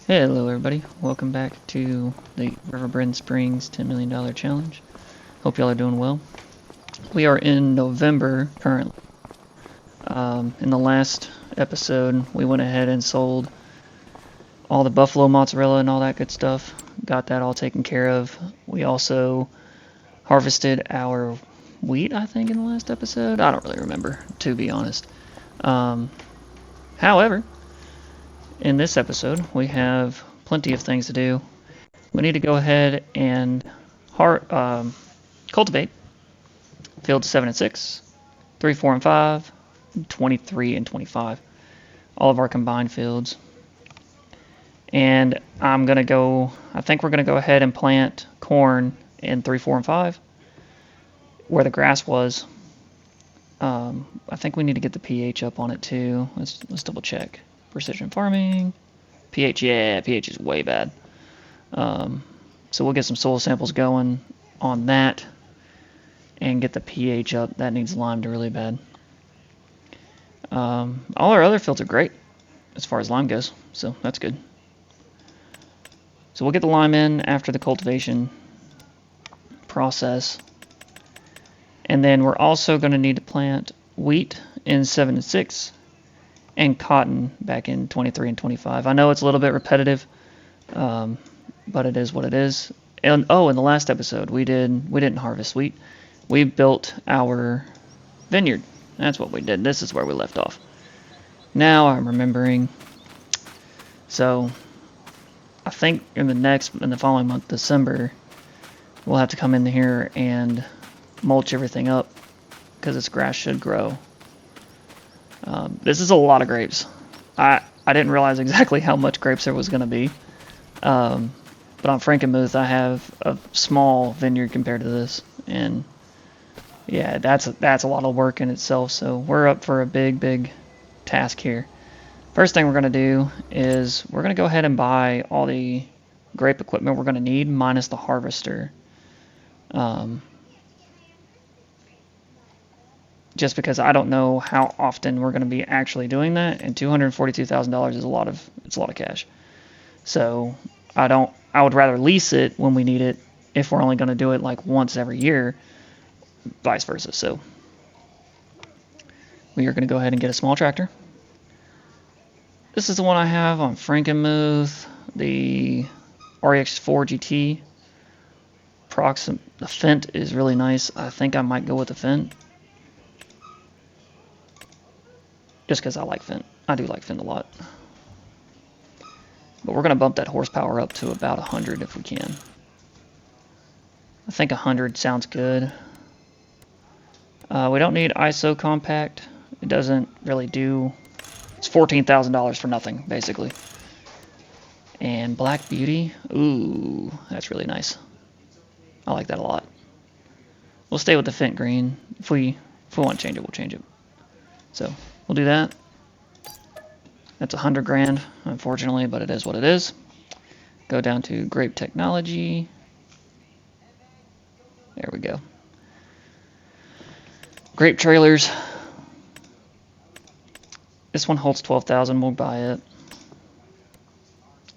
Hello everybody, welcome back to the Riverbend Springs $10 million challenge. Hope y'all are doing well. We are in November currently. In the last episode, we went ahead and sold all the buffalo mozzarella and all that good stuff. Got that all taken care of. We also harvested our wheat, I think, in the last episode. I don't really remember, to be honest. However, in this episode, we have plenty of things to do. We need to go ahead and cultivate fields 7 and 6, 3, 4, and 5, 23 and 25. All of our combined fields. And I think we're going to go ahead and plant corn in 3, 4, and 5, where the grass was. I think we need to get the pH up on it too. Let's double check. Precision farming. pH, yeah, pH is way bad. So we'll get some soil samples going on that and get the pH up. That needs limed really bad. All our other fields are great as far as lime goes, so that's good. So we'll get the lime in after the cultivation process. And then we're also going to need to plant wheat in 7 and 6 and cotton back in 23 and 25. I know it's a little bit repetitive, but it is what it is. And oh, in the last episode, we didn't harvest wheat. We built our vineyard. That's what we did. This is where we left off. Now I'm remembering. So I think in the following month, December, we'll have to come in here and mulch everything up because this grass should grow. This is a lot of grapes. I didn't realize exactly how much grapes there was going to be. But on Frankenmuth, I have a small vineyard compared to this, and yeah, that's a lot of work in itself. So we're up for a big task here. First thing we're going to do is we're going to go ahead and buy all the grape equipment we're going to need, minus the harvester. Just because I don't know how often we're going to be actually doing that, and $242,000 is a lot of cash. So I would rather lease it when we need it if we're only going to do it like once every year, vice versa. So we are going to go ahead and get a small tractor. This is the one I have on Frankenmuth, the REX4 GT. The Fent is really nice. I think I might go with the Fent. Just because I like Fent. I do like Fent a lot. But we're going to bump that horsepower up to about 100 if we can. I think 100 sounds good. We don't need ISO compact. It doesn't really do... It's $14,000 for nothing, basically. And Black Beauty. Ooh, that's really nice. I like that a lot. We'll stay with the Fent green. If we want to change it, we'll change it. So we'll do that. That's 100 grand, unfortunately, but it is what it is. Go down to Grape Technology. There we go. Grape trailers. This one holds 12,000. We'll buy it.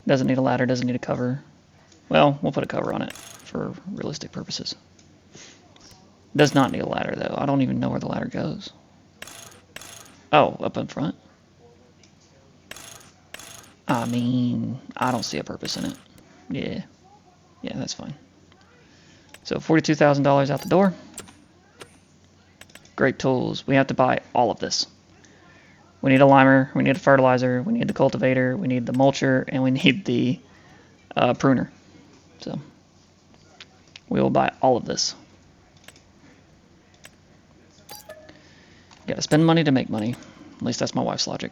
Doesn't need a ladder, doesn't need a cover. Well, we'll put a cover on it for realistic purposes. Does not need a ladder, though. I don't even know where the ladder goes. Oh, up in front? I mean, I don't see a purpose in it. Yeah, that's fine. So $42,000 out the door. Great tools. We have to buy all of this. We need a limer, we need a fertilizer, we need the cultivator, we need the mulcher, and we need the pruner. So we will buy all of this. Gotta spend money to make money. At least that's my wife's logic.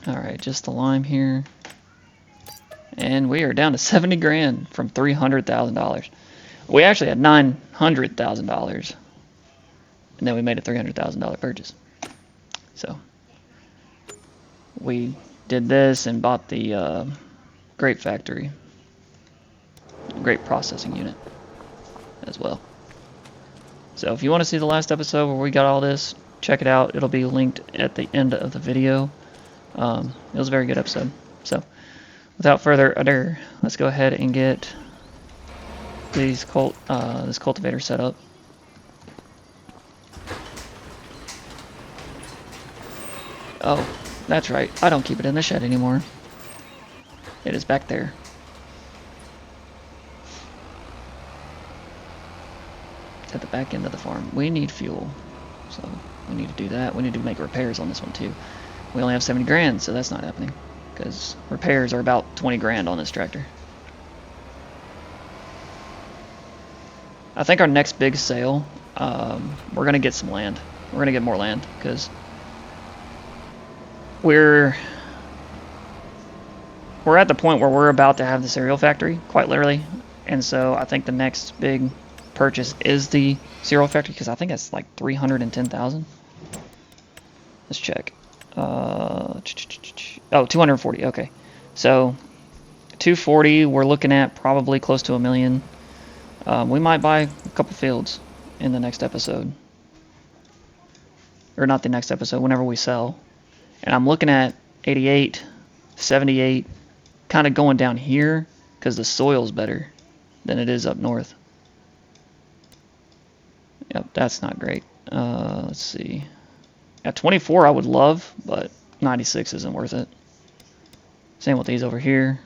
Alright, just the lime here. And we are down to 70 grand from $300,000. We actually had $900,000. And then we made a $300,000 purchase. So we did this and bought the grape factory, grape processing unit as well. So if you want to see the last episode where we got all this, check it out. It'll be linked at the end of the video. It was a very good episode. So without further ado, let's go ahead and get this cultivator set up. Oh, that's right. I don't keep it in the shed anymore. It is back there. It's at the back end of the farm. We need fuel, so we need to do that. We need to make repairs on this one too. We only have 70 grand, so that's not happening because repairs are about 20 grand on this tractor. I think our next big sale, we're gonna get some land. We're gonna get more land because we're at the point where we're about to have the cereal factory, quite literally, and so I think the next big purchase is the cereal factory because I think it's like 310,000. Let's check. Oh, 240. Okay, so 240. We're looking at probably close to $1 million. We might buy a couple fields in the next episode, or not the next episode. Whenever we sell, and I'm looking at 88, 78, kind of going down here because the soil's better than it is up north. Yep, that's not great. Let's see. At 24 I would love, but 96 isn't worth it. Same with these over here.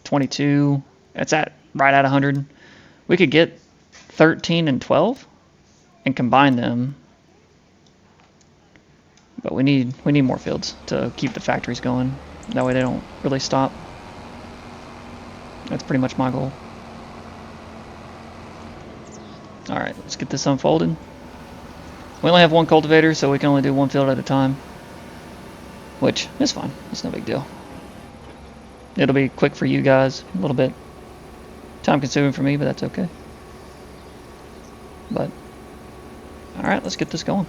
22, it's right at 100. We could get 13 and 12 and combine them. But we need more fields to keep the factories going. That way they don't really stop. That's pretty much my goal. Alright, let's get this unfolded. We only have one cultivator, so we can only do one field at a time. Which is fine. It's no big deal. It'll be quick for you guys. A little bit time consuming for me, but that's okay. But, alright, let's get this going.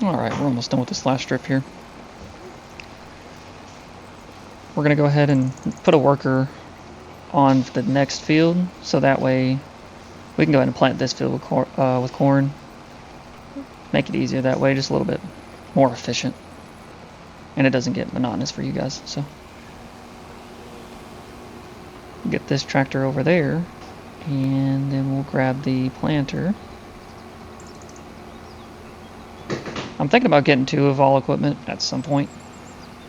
Alright, we're almost done with this last strip here. We're going to go ahead and put a worker on the next field, so that way we can go ahead and plant this field with corn. Make it easier that way, just a little bit more efficient. And it doesn't get monotonous for you guys, so. Get this tractor over there, and then we'll grab the planter. I'm thinking about getting 2 of all equipment at some point,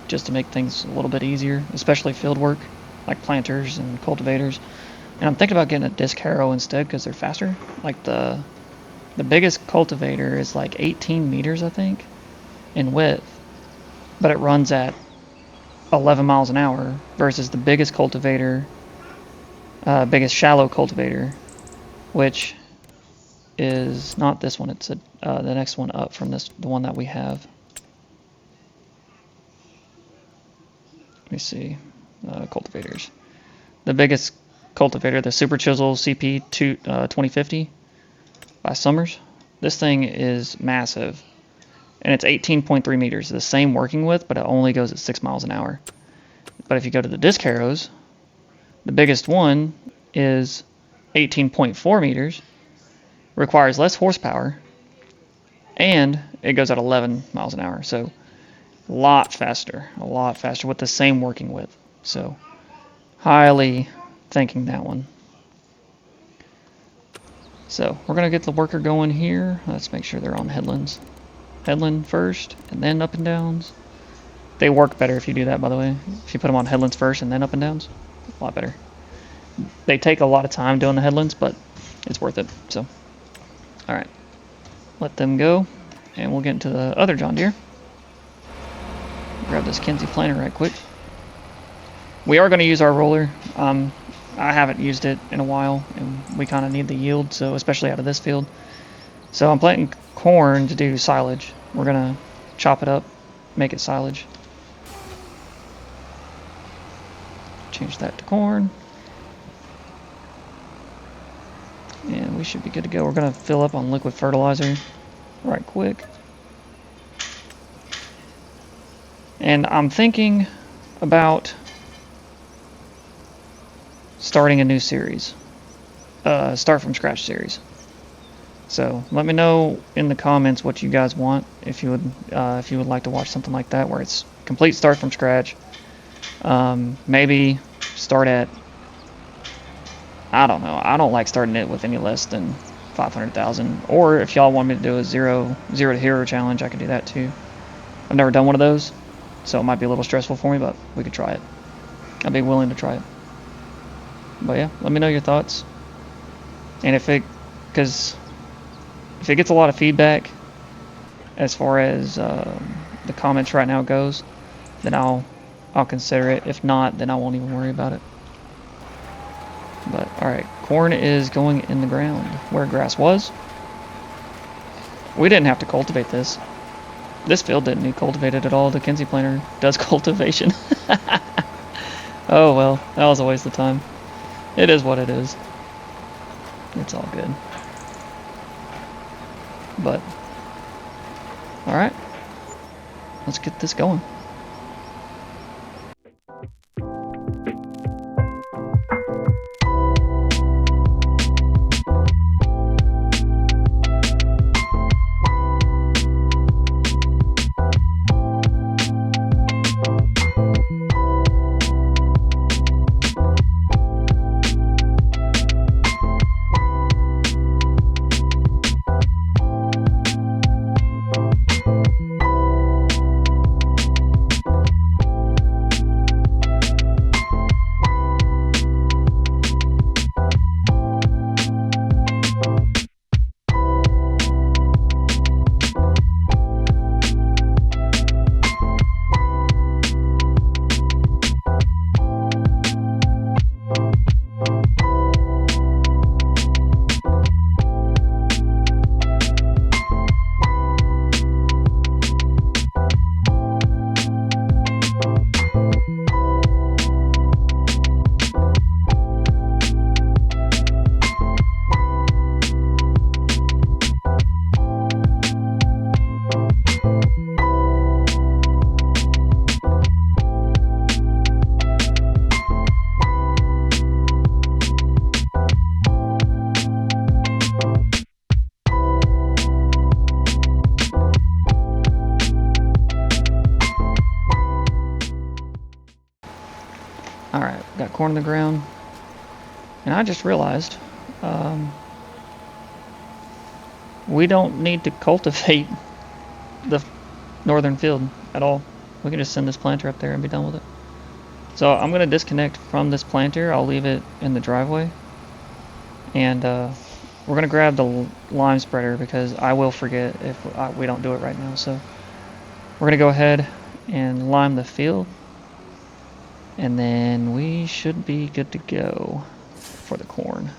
just to make things a little bit easier, especially field work, like planters and cultivators. And I'm thinking about getting a disc harrow instead because they're faster. Like the biggest cultivator is like 18 meters, I think, in width, but it runs at 11 miles an hour versus the biggest cultivator biggest shallow cultivator, which is not this one. It's the next one up from this, the one that we have. Let me see, cultivators. The biggest cultivator, the Super Chisel CP 2050 by Summers. This thing is massive, and it's 18.3 meters, the same working width, but it only goes at 6 miles an hour. But if you go to the disc harrows, the biggest one is 18.4 meters, requires less horsepower, and it goes at 11 miles an hour. So a lot faster with the same working width. So highly thanking that one. So we're gonna get the worker going here. Let's make sure they're on headlands. Headland first and then up and downs. They work better if you do that, by the way. If you put them on headlands first and then up and downs, a lot better. They take a lot of time doing the headlands, but it's worth it. So all right, let them go, and we'll get into the other John Deere. Grab this Kinsey planter right quick. We are going to use our roller. I haven't used it in a while, and we kind of need the yield, so especially out of this field. So I'm planting corn to do silage. We're going to chop it up, make it silage. Change that to corn. And we should be good to go. We're going to fill up on liquid fertilizer right quick. And I'm thinking about starting a new series. Start from scratch series. So let me know in the comments what you guys want. If you would like to watch something like that where it's complete start from scratch. Maybe start at, I don't know. I don't like starting it with any less than 500,000. Or if y'all want me to do a zero to hero challenge, I can do that too. I've never done one of those, so it might be a little stressful for me, but we could try it. I'd be willing to try it. But yeah, let me know your thoughts. And if it gets a lot of feedback as far as the comments right now goes, then I'll consider it. If not, then I won't even worry about it. But alright, corn is going in the ground where grass was. We didn't have to cultivate this. This field didn't need cultivated at all. The Kinsey planter does cultivation. Oh well, that was a waste of time. It is what it is. It's all good. But alright, let's get this going. Alright, got corn in the ground. And I just realized we don't need to cultivate the northern field at all. We can just send this planter up there and be done with it. So I'm going to disconnect from this planter. I'll leave it in the driveway. And we're going to grab the lime spreader because I will forget if we don't do it right now. So we're going to go ahead and lime the field. And then we should be good to go. for the corn.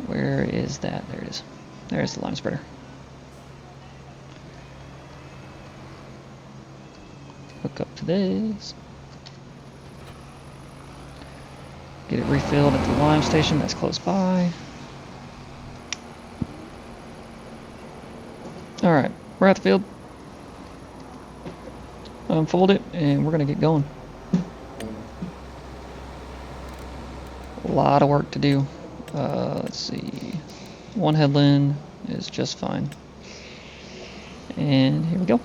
Where is that? There it is. There's the lime spreader. Hook up to this. Get it refilled at the lime station that's close by. Alright, we're at the field. Unfold it and we're going to get going. A lot of work to do. Let's see. One headland is just fine. And here we go.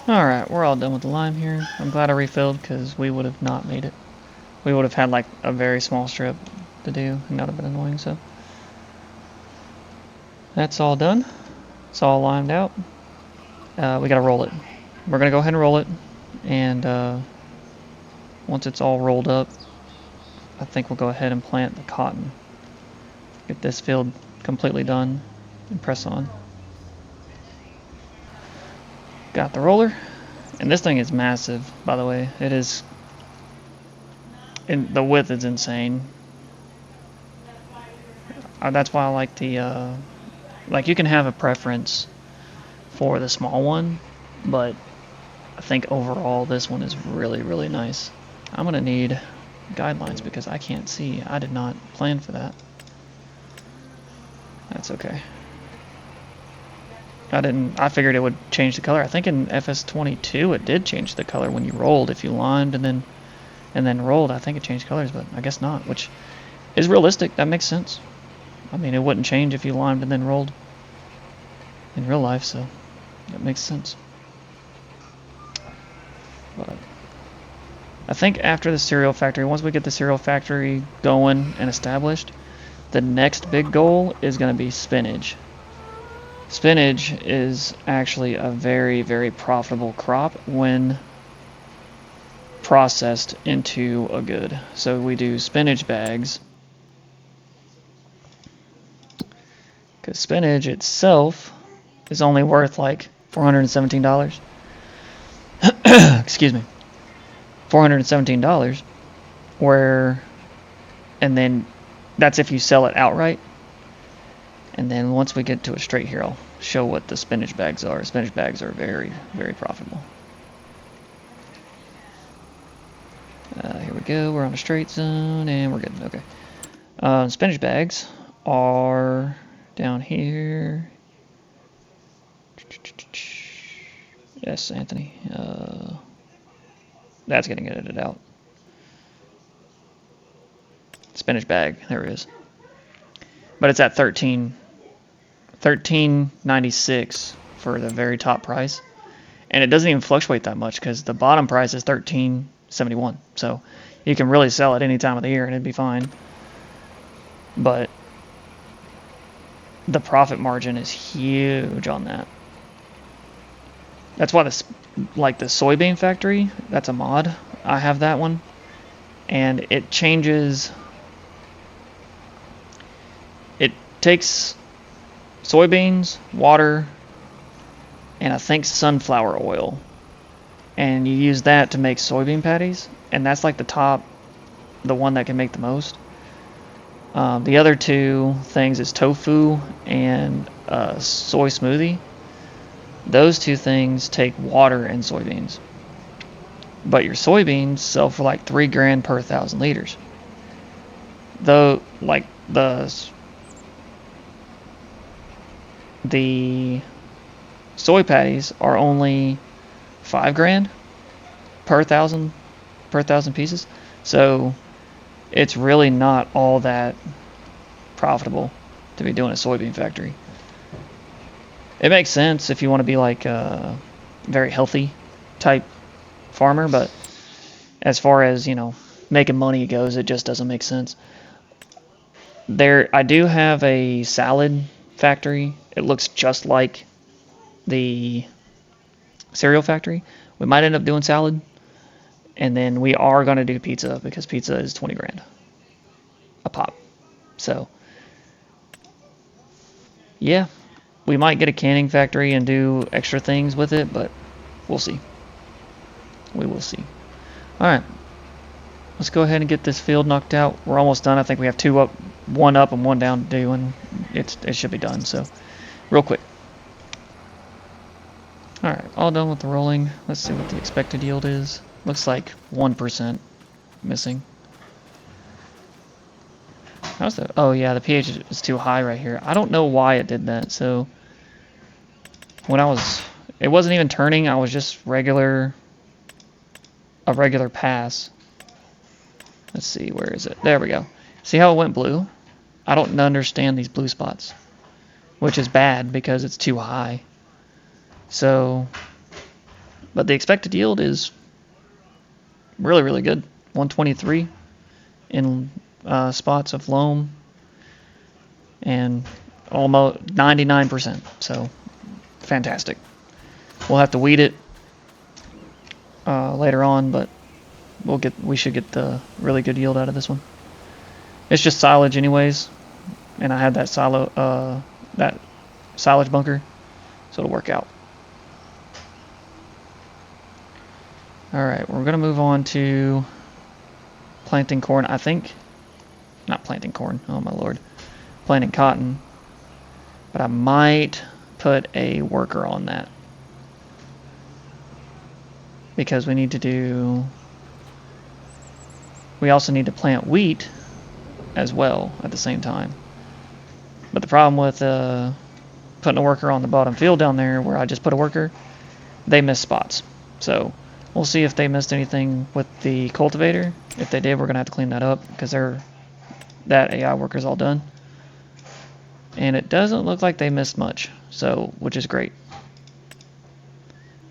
Alright, we're all done with the lime here. I'm glad I refilled because we would have not made it. We would have had like a very small strip to do and that would have been annoying, so. That's all done. It's all limed out. We gotta roll it. We're gonna go ahead and roll it, and once it's all rolled up, I think we'll go ahead and plant the cotton. Get this field completely done and press on. Got the roller, and this thing is massive, by the way. It is, and the width is insane. That's why I like the, like you can have a preference for the small one, but I think overall this one is really, really nice. I'm gonna need guidelines because I can't see. I did not plan for that. That's okay. I figured it would change the color. I think in FS25 it did change the color when you rolled. If you limed and then rolled, I think it changed colors, but I guess not, which is realistic. That makes sense. I mean, it wouldn't change if you limed and then rolled in real life, so that makes sense. But I think after the cereal factory, once we get the cereal factory going and established, the next big goal is going to be spinach. Spinach is actually a very, very profitable crop when processed into a good. So we do spinach bags, because spinach itself is only worth like $417. Excuse me. $417, and then that's if you sell it outright. And then once we get to a straight here, I'll show what the spinach bags are. Spinach bags are very, very profitable. Here we go. We're on a straight zone, and we're good. Okay. Spinach bags are down here. Yes, Anthony. That's getting edited out. Spinach bag. There it is. But it's at $13.96 for the very top price, and it doesn't even fluctuate that much because the bottom price is $13.71. So you can really sell it any time of the year and it'd be fine. But the profit margin is huge on that. That's why this, like the soybean factory, that's a mod. I have that one, and it changes. It takes soybeans, water, and I think sunflower oil, and you use that to make soybean patties, and that's like the one that can make the most. The other two things is tofu and soy smoothie. Those two things take water and soybeans, but your soybeans sell for like $3 grand per 1,000 liters. Though, like the soy patties are only $5 grand per thousand pieces, so it's really not all that profitable to be doing a soybean factory. It makes sense if you want to be like a very healthy type farmer, but as far as, you know, making money goes, it just doesn't make sense. I do have a salad factory. It looks just like the cereal factory. We might end up doing salad, and then we are going to do pizza because pizza is 20 grand a pop. So yeah, we might get a canning factory and do extra things with it, but we'll see. We will see. All right, let's go ahead and get this field knocked out. We're almost done. I think we have one up and one down to do, and it should be done. So real quick. All right, all done with the rolling. Let's see what the expected yield is. Looks like 1% missing. How's that? Oh yeah, the pH is too high right here. I don't know why it did that. So when it wasn't even turning. I was just a regular pass. Let's see, where is it? There we go. See how it went blue? I don't understand these blue spots, which is bad because it's too high. So, but the expected yield is really, really good. 123 in spots of loam and almost 99%. So, fantastic. We'll have to weed it later on, but we should get the really good yield out of this one. It's just silage anyways, and I had that silage bunker, so it'll work out. Alright, we're going to move on to planting corn. I think, not planting corn, oh my lord, planting cotton, but I might put a worker on that because we also need to plant wheat as well at the same time. But the problem with putting a worker on the bottom field down there where I just put a worker, they miss spots. So we'll see if they missed anything with the cultivator. If they did, we're going to have to clean that up because that AI worker's all done. And it doesn't look like they missed much, so which is great.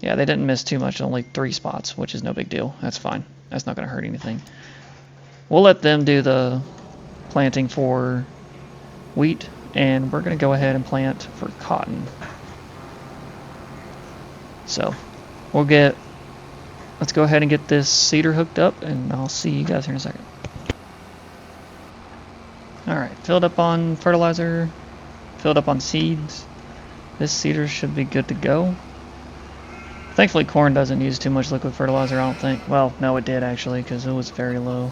Yeah, they didn't miss too much, only 3 spots, which is no big deal. That's fine. That's not going to hurt anything. We'll let them do the planting for wheat, and we're going to go ahead and plant for cotton. So let's go ahead and get this seeder hooked up, and I'll see you guys here in a second. Alright, filled up on fertilizer, filled up on seeds. This seeder should be good to go. Thankfully corn doesn't use too much liquid fertilizer, I don't think. Well, no, it did actually, because it was very low.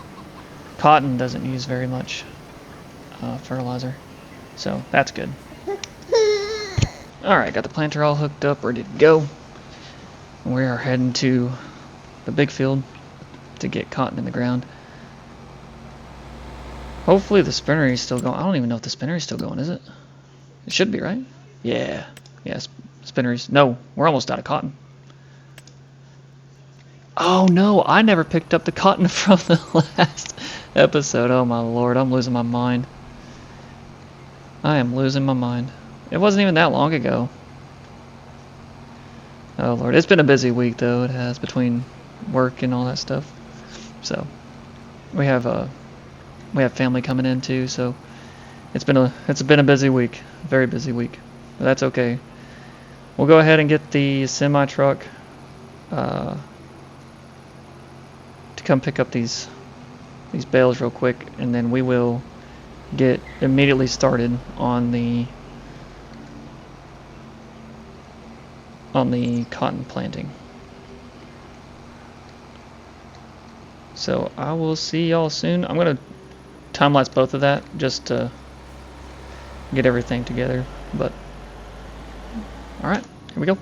Cotton doesn't use very much fertilizer, so that's good. Alright, got the planter all hooked up, ready to go. We are heading to the big field to get cotton in the ground. Hopefully the spinnery is still going. I don't even know if the spinnery is still going, is it? It should be, right? Yeah. Yes, spinneries. No, we're almost out of cotton. Oh no, I never picked up the cotton from the last episode. Oh my lord, I'm losing my mind. I am losing my mind. It wasn't even that long ago. Oh lord, it's been a busy week though. It has, between work and all that stuff. So we have family coming in too. So it's been a busy week, very busy week. But that's okay. we'll go ahead and get the semi truck to come pick up these bales real quick, and then we will get immediately started on the cotton planting. So I will see y'all soon. I'm gonna time lapse both of that just to get everything together, but all right, here we go.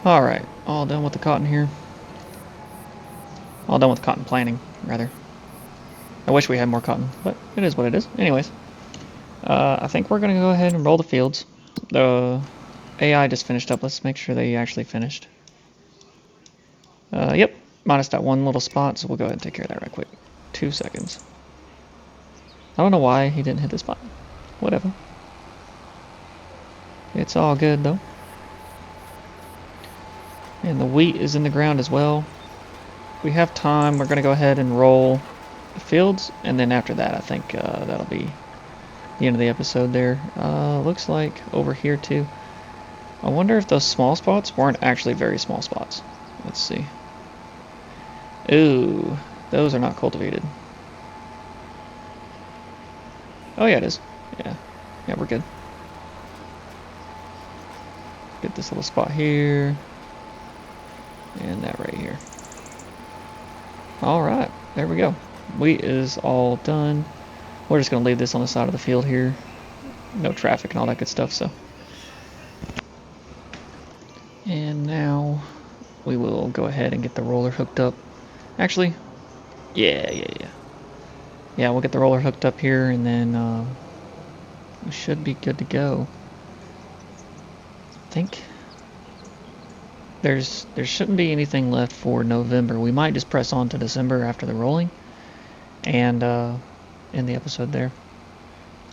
Alright, all done with the cotton here. All done with cotton planting, rather. I wish we had more cotton, but it is what it is. Anyways, I think we're going to go ahead and roll the fields. The AI just finished up. Let's make sure they actually finished. Yep, minus that one little spot, so we'll go ahead and take care of that right quick. 2 seconds. I don't know why he didn't hit the spot. Whatever. It's all good, though. And the wheat is in the ground as well. If we have time, we're going to go ahead and roll the fields, and then after that, I think that'll be the end of the episode there. Looks like over here, too. I wonder if those small spots weren't actually very small spots. Let's see. Ooh, those are not cultivated. Oh, yeah, it is. Yeah, we're good. Get this little spot here. And that right here. Alright, there we go. Wheat is all done. We're just going to leave this on the side of the field here. No traffic and all that good stuff, so. And now we go ahead and get the roller hooked up. Actually, yeah. Yeah, we'll get the roller hooked up here, and then we should be good to go. I think there shouldn't be anything left for November. We might just press on to December after the rolling, and end the episode there.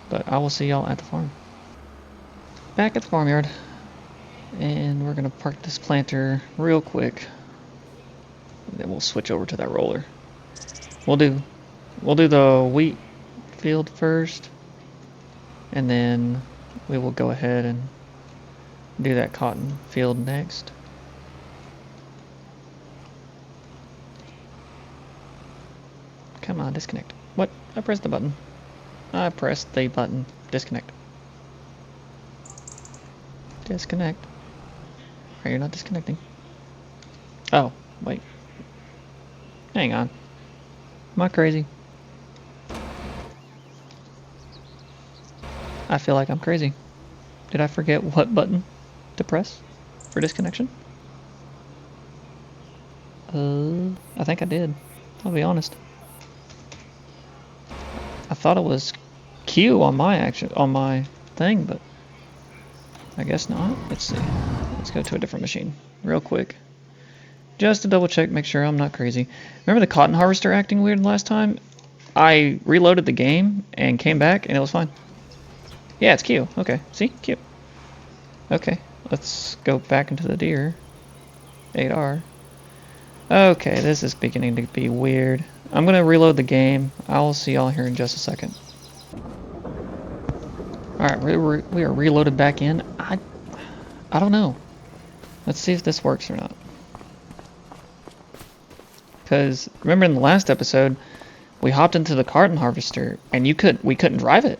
But I will see y'all at the farm. Back at the farmyard, and we're gonna park this planter real quick. Then we'll switch over to that roller. We'll do the wheat field first, and then we will go ahead and do that cotton field next. Come on, disconnect. What? I pressed the button. I pressed the button. Disconnect. Disconnect. Are you not disconnecting? Oh, wait. Hang on. Am I crazy? I feel like I'm crazy. Did I forget what button to press for disconnection? I think I did. I'll be honest. I thought it was Q on my thing, but I guess not. Let's see. Let's go to a different machine real quick. Just to double check, make sure I'm not crazy. Remember the cotton harvester acting weird last time? I reloaded the game and came back and it was fine. Yeah, it's Q. Okay, see? Q. Okay, let's go back into the deer. 8R. Okay, this is beginning to be weird. I'm gonna reload the game. I'll see y'all here in just a second. Alright, we are reloaded back in. I don't know. Let's see if this works or not. Because remember in the last episode, we hopped into the cotton harvester and we couldn't drive it.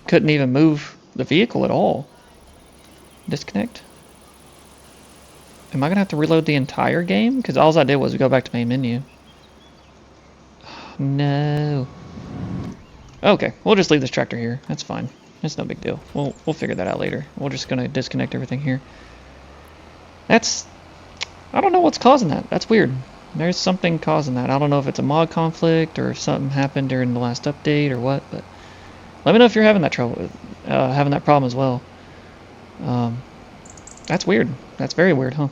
Couldn't even move the vehicle at all. Disconnect. Am I gonna have to reload the entire game? Because all I did was go back to main menu. No. Okay, we'll just leave this tractor here. That's fine. It's no big deal. We'll figure that out later. We're just gonna disconnect everything here. I don't know what's causing that. That's weird. There's something causing that. I don't know if it's a mod conflict or if something happened during the last update or what, but let me know if you're having that trouble, having that problem as well. That's weird. That's very weird, huh?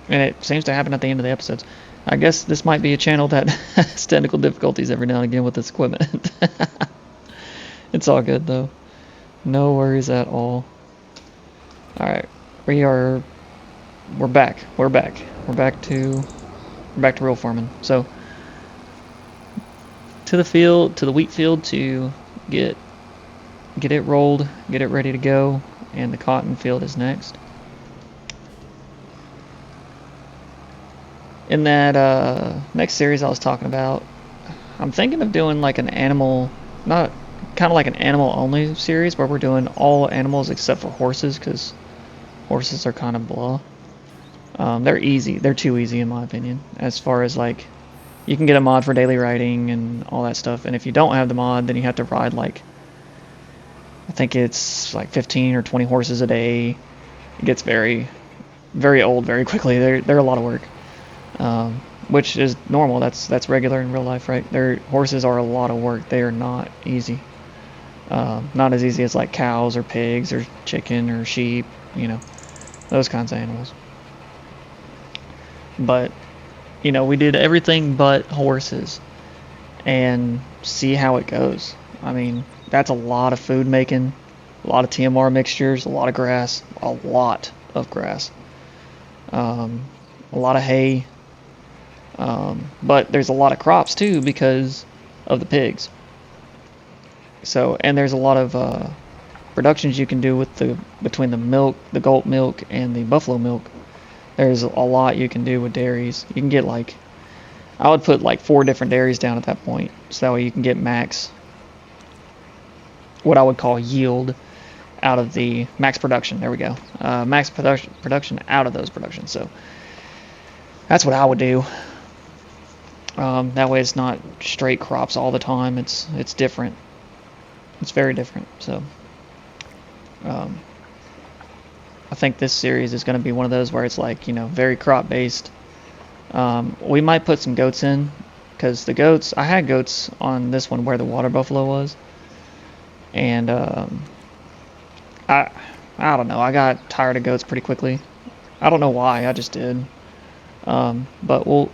And it seems to happen at the end of the episodes. I guess this might be a channel that has technical difficulties every now and again with this equipment. It's all good though. No worries at all. Alright. We're back. We're back to real farming. So to the wheat field to get it rolled, get it ready to go, and the cotton field is next. In that next series I was talking about, I'm thinking of doing like an animal, not kind of like an animal only series where we're doing all animals except for horses, because horses are kind of blah. They're easy. They're too easy in my opinion. As far as like, you can get a mod for daily riding and all that stuff, and if you don't have the mod, then you have to ride like, I think it's like 15 or 20 horses a day. It gets very, very old very quickly. They're a lot of work. Which is normal. That's regular in real life, right? Horses are a lot of work. They are not easy. Not as easy as like cows or pigs or chicken or sheep, you know, those kinds of animals. But, you know, we did everything but horses and see how it goes. I mean, that's a lot of food making, a lot of TMR mixtures, a lot of grass, a lot of hay. But there's a lot of crops too because of the pigs. So, and there's a lot of productions you can do with between the milk, the goat milk, and the buffalo milk. There's a lot you can do with dairies. You can get like, I would put like 4 different dairies down at that point, so that way you can get max, what I would call yield, out of the max production. There we go. Max production out of those productions. So that's what I would do. That way it's not straight crops all the time. It's different. It's very different. So I think this series is going to be one of those where it's like, you know, very crop based. We might put some goats in, because the goats, I had goats on this one where the water buffalo was, and I don't know, I got tired of goats pretty quickly. I don't know why, I just did. But we'll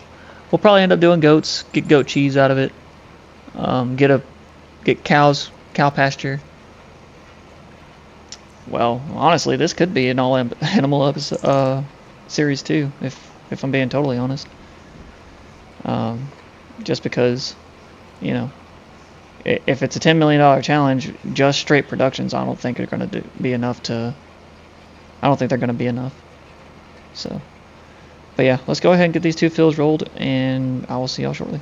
probably end up doing goats, get goat cheese out of it, get cow pasture. Well, honestly, this could be an all animal episode, series too, if I'm being totally honest. Just because, you know, if it's a $10 million challenge, just straight productions, I don't think they're going to be enough to. I don't think they're going to be enough. So, but yeah, let's go ahead and get these 2 fields rolled, and I will see y'all shortly.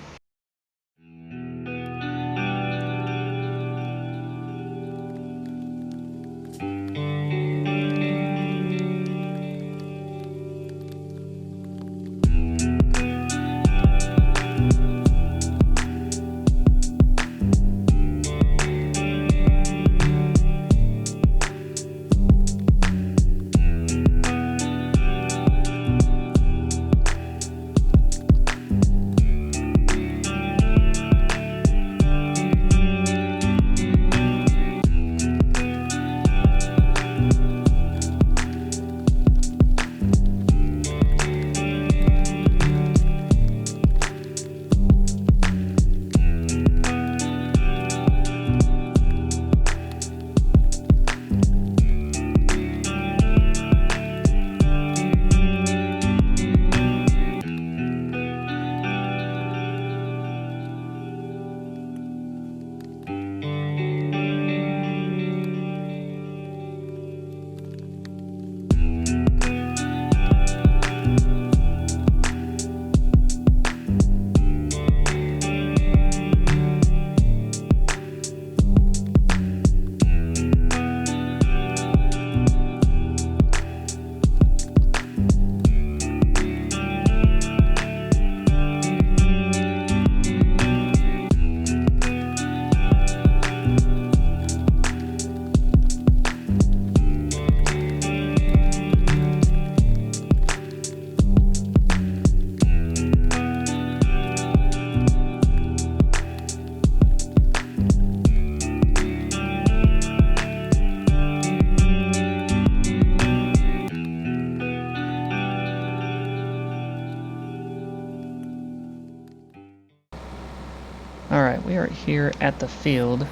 Alright, we are here at the field.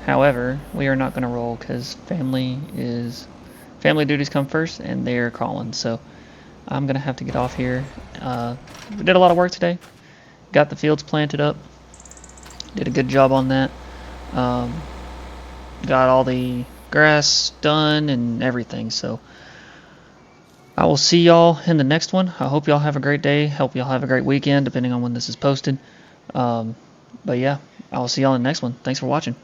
However, we are not going to roll because family duties come first, and they're calling. So I'm going to have to get off here. We did a lot of work today. Got the fields planted up. Did a good job on that. Got all the grass done and everything. So I will see y'all in the next one. I hope y'all have a great day. Hope y'all have a great weekend, depending on when this is posted. But yeah, I will see y'all in the next one. Thanks for watching.